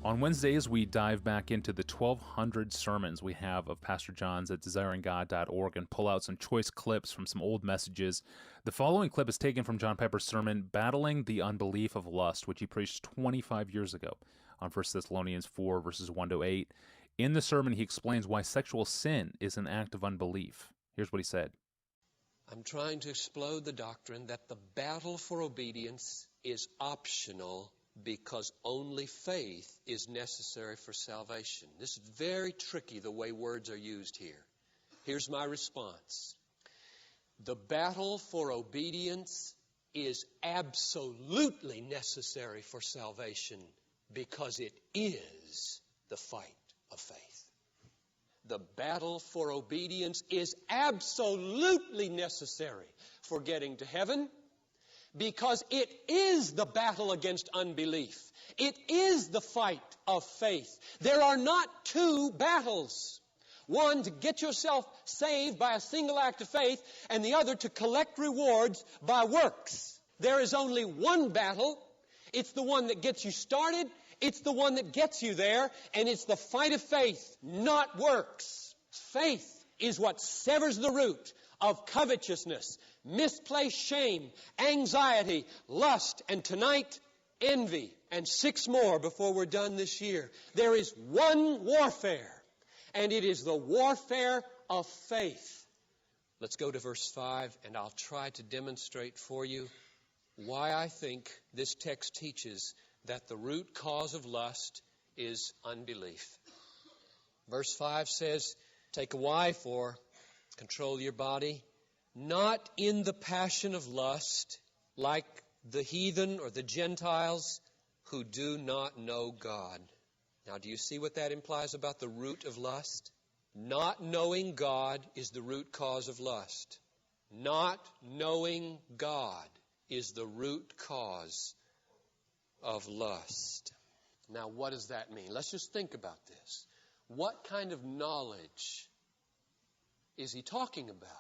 On Wednesdays, we dive back into the 1,200 sermons we have of Pastor John's at desiringgod.org and pull out some choice clips from some old messages. The following clip is taken from John Piper's sermon, Battling the Unbelief of Lust, which he preached 25 years ago on 1 Thessalonians 4, verses 1 to 8. In the sermon, he explains why sexual sin is an act of unbelief. Here's what he said. I'm trying to explode the doctrine that the battle for obedience is optional because only faith is necessary for salvation. This is very tricky, the way words are used here. Here's my response. The battle for obedience is absolutely necessary for salvation because it is the fight of faith. The battle for obedience is absolutely necessary for getting to heaven because it is the battle against unbelief. It is the fight of faith. There are not two battles. One to get yourself saved by a single act of faith, and the other to collect rewards by works. There is only one battle. It's the one that gets you started. It's the one that gets you there, and it's the fight of faith, not works. Faith is what severs the root of covetousness, misplaced shame, anxiety, lust, and tonight, envy, and 6 more before we're done this year. There is one warfare, and it is the warfare of faith. Let's go to verse 5, and I'll try to demonstrate for you why I think this text teaches that the root cause of lust is unbelief. Verse 5 says, take a wife or control your body, not in the passion of lust, like the heathen or the Gentiles who do not know God. Now, do you see what that implies about the root of lust? Not knowing God is the root cause of lust. Not knowing God is the root cause of lust. Now, what does that mean? Let's just think about this. What kind of knowledge is he talking about?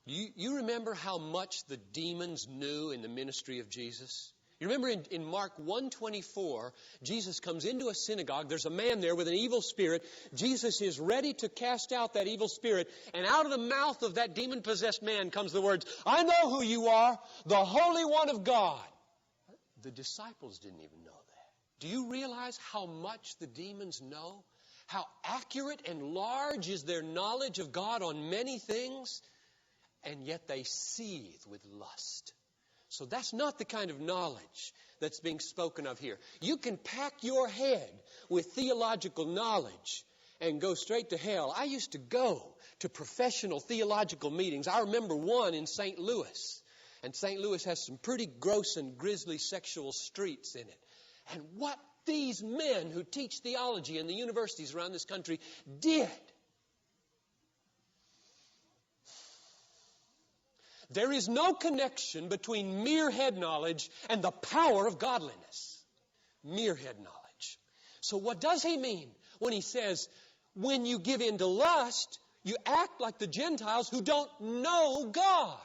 You remember how much the demons knew in the ministry of Jesus? You remember in Mark 1:24, Jesus comes into a synagogue. There's a man there with an evil spirit. Jesus is ready to cast out that evil spirit. And out of the mouth of that demon-possessed man comes the words, I know who you are, the Holy One of God. The disciples didn't even know that. Do you realize how much the demons know? How accurate and large is their knowledge of God on many things? And yet they seethe with lust. So that's not the kind of knowledge that's being spoken of here. You can pack your head with theological knowledge and go straight to hell. I used to go to professional theological meetings. I remember one in St. Louis. And St. Louis has some pretty gross and grisly sexual streets in it. And what these men who teach theology in the universities around this country did. There is no connection between mere head knowledge and the power of godliness. Mere head knowledge. So what does he mean when he says, when you give in to lust, you act like the Gentiles who don't know God?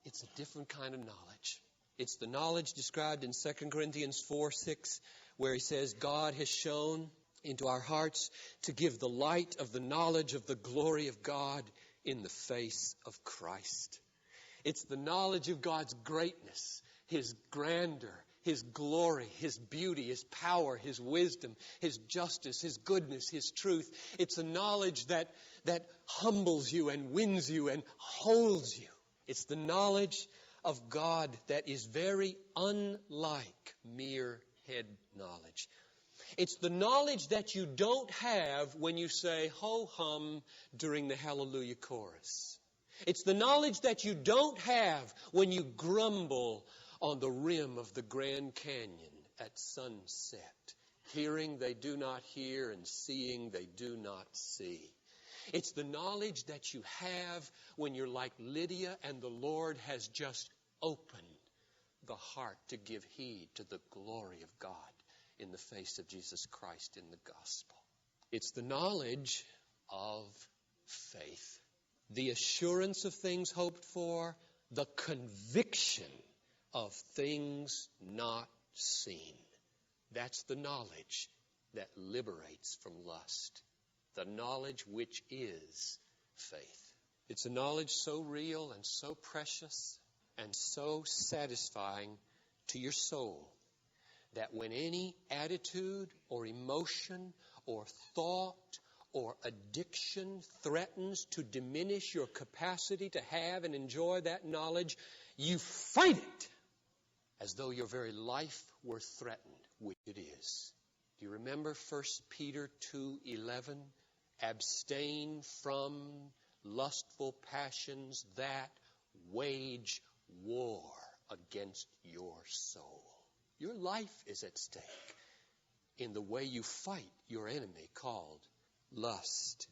It's a different kind of knowledge. It's the knowledge described in 2 Corinthians 4:6, where he says, God has shone into our hearts to give the light of the knowledge of the glory of God in the face of Christ. It's the knowledge of God's greatness, His grandeur, His glory, His beauty, His power, His wisdom, His justice, His goodness, His truth. It's a knowledge that humbles you and wins you and holds you. It's the knowledge of God that is very unlike mere head knowledge. It's the knowledge that you don't have when you say ho-hum during the Hallelujah chorus. It's the knowledge that you don't have when you grumble on the rim of the Grand Canyon at sunset. Hearing they do not hear and seeing they do not see. It's the knowledge that you have when you're like Lydia and the Lord has just opened the heart to give heed to the glory of God in the face of Jesus Christ in the gospel. It's the knowledge of faith. The assurance of things hoped for, the conviction of things not seen. That's the knowledge that liberates from lust. The knowledge which is faith. It's a knowledge so real and so precious and so satisfying to your soul that when any attitude or emotion or thought or addiction threatens to diminish your capacity to have and enjoy that knowledge, you fight it as though your very life were threatened, which it is. Do you remember 1 Peter 2:11? Abstain from lustful passions that wage war against your soul. Your life is at stake in the way you fight your enemy called lust.